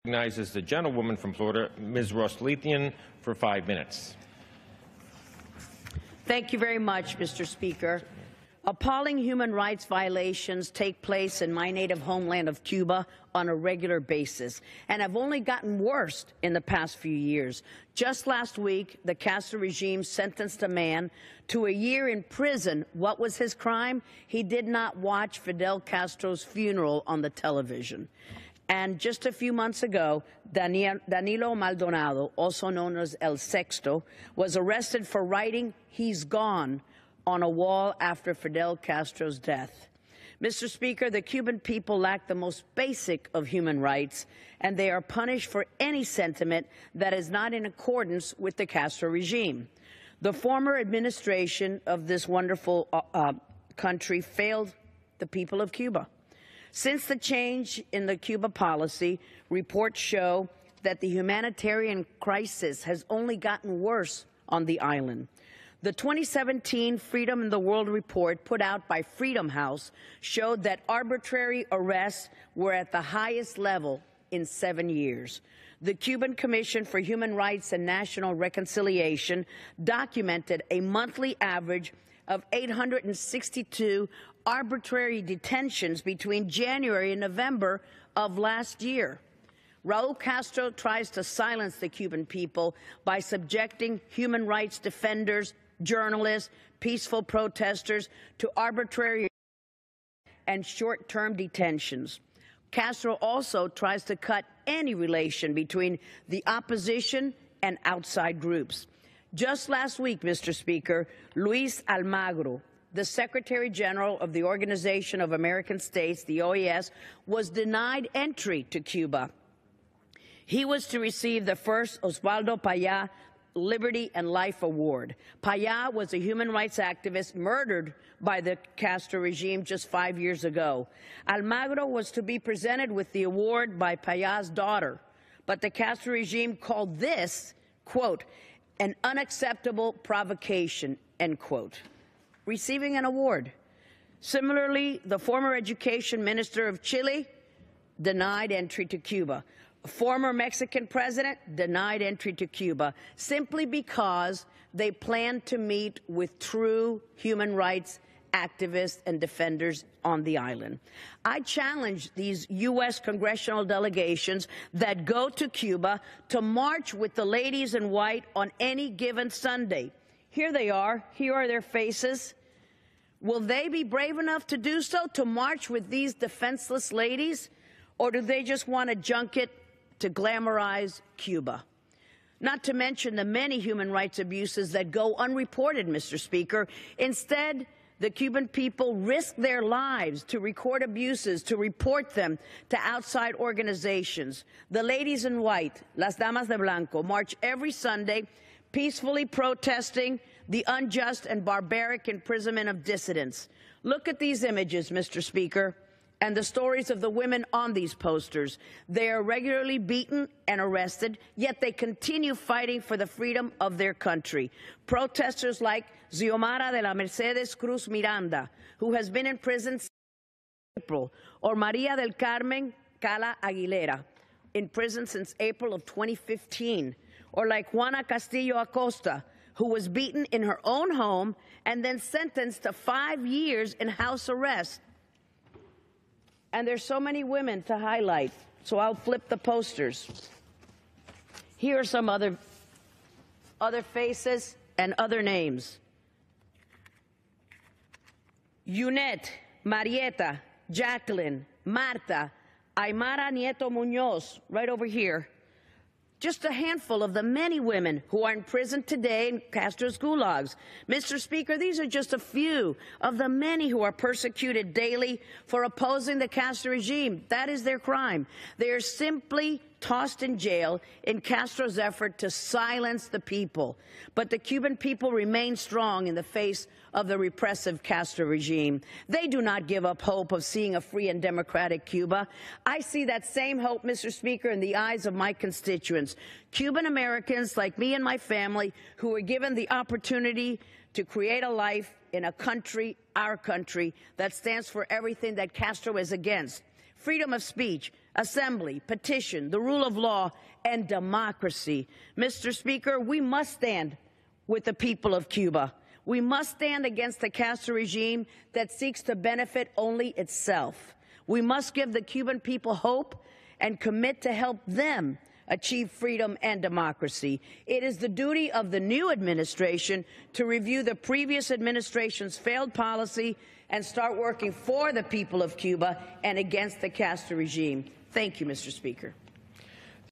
Recognizes the gentlewoman from Florida, Ms. Ros-Lehtinen, for 5 minutes. Thank you very much, Mr. Speaker. Appalling human rights violations take place in my native homeland of Cuba on a regular basis and have only gotten worse in the past few years. Just last week, the Castro regime sentenced a man to a year in prison. What was his crime? He did not watch Fidel Castro's funeral on the television. And just a few months ago, Danilo Maldonado, also known as El Sexto, was arrested for writing "He's gone" on a wall after Fidel Castro's death. Mr. Speaker, the Cuban people lack the most basic of human rights, and they are punished for any sentiment that is not in accordance with the Castro regime. The former administration of this wonderful country failed the people of Cuba. Since the change in the Cuba policy, reports show that the humanitarian crisis has only gotten worse on the island. The 2017 Freedom in the World report put out by Freedom House showed that arbitrary arrests were at the highest level in 7 years. The Cuban Commission for Human Rights and National Reconciliation documented a monthly average of 862 arbitrary detentions between January and November of last year. Raul Castro tries to silence the Cuban people by subjecting human rights defenders, journalists, peaceful protesters to arbitrary and short-term detentions. Castro also tries to cut any relation between the opposition and outside groups. Just last week, Mr. Speaker, Luis Almagro, the Secretary General of the Organization of American States, the OAS, was denied entry to Cuba. He was to receive the first Osvaldo Payá Liberty and Life Award. Payá was a human rights activist murdered by the Castro regime just 5 years ago. Almagro was to be presented with the award by Payá's daughter, but the Castro regime called this, quote, an unacceptable provocation, end quote, receiving an award. Similarly, the former education minister of Chile denied entry to Cuba. A former Mexican president denied entry to Cuba simply because they planned to meet with true human rights activists and defenders on the island. I challenge these U.S. congressional delegations that go to Cuba to march with the ladies in white on any given Sunday. Here they are. Here are their faces. Will they be brave enough to do so, to march with these defenseless ladies? Or do they just want to junket to glamorize Cuba? Not to mention the many human rights abuses that go unreported, Mr. Speaker. Instead, the Cuban people risk their lives to record abuses, to report them to outside organizations. The ladies in white, las damas de blanco, march every Sunday peacefully protesting the unjust and barbaric imprisonment of dissidents. Look at these images, Mr. Speaker, and the stories of the women on these posters. They are regularly beaten and arrested, yet they continue fighting for the freedom of their country. Protesters like Xiomara de la Mercedes Cruz Miranda, who has been in prison since April, or Maria del Carmen Cala Aguilera, in prison since April of 2015, or like Juana Castillo Acosta, who was beaten in her own home and then sentenced to 5 years in house arrest. And there's so many women to highlight, so I'll flip the posters. Here are some other faces and other names. Yunet, Marieta, Jacqueline, Marta, Aymara Nieto Muñoz, right over here. Just a handful of the many women who are in prison today in Castro's gulags. Mr. Speaker, these are just a few of the many who are persecuted daily for opposing the Castro regime. That is their crime. They are simply tossed in jail in Castro's effort to silence the people. But the Cuban people remain strong in the face of the repressive Castro regime. They do not give up hope of seeing a free and democratic Cuba. I see that same hope, Mr. Speaker, in the eyes of my constituents, Cuban Americans like me and my family, who were given the opportunity to create a life in a country, our country, that stands for everything that Castro is against: freedom of speech, assembly, petition, the rule of law, and democracy. Mr. Speaker, we must stand with the people of Cuba. We must stand against the Castro regime that seeks to benefit only itself. We must give the Cuban people hope and commit to help them achieve freedom and democracy. It is the duty of the new administration to review the previous administration's failed policy and start working for the people of Cuba and against the Castro regime. Thank you, Mr. Speaker.